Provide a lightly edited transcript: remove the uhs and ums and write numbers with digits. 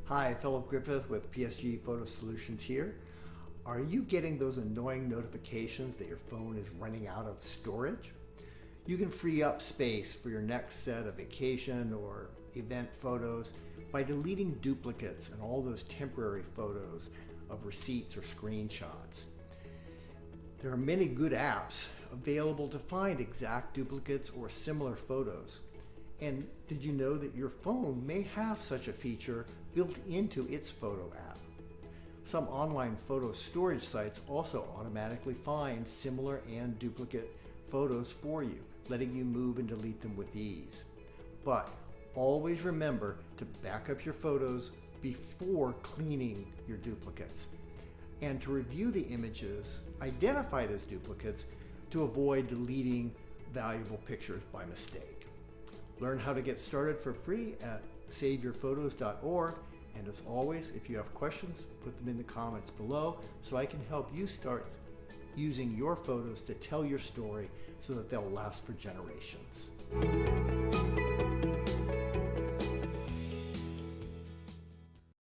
Hi, Philip Griffith with PSG Photo Solutions here. Are you getting those annoying notifications that your phone is running out of storage? You can free up space for your next set of vacation or event photos by deleting duplicates and all those temporary photos of receipts or screenshots. There are many good apps available to find exact duplicates or similar photos. And did you know that your phone may have such a feature built into its photo app? Some online photo storage sites also automatically find similar and duplicate photos for you, letting you move and delete them with ease. But always remember to back up your photos before cleaning your duplicates, and to review the images identified as duplicates to avoid deleting valuable pictures by mistake. Learn how to get started for free at saveyourphotos.org. And as always, if you have questions, put them in the comments below so I can help you start using your photos to tell your story so that they'll last for generations.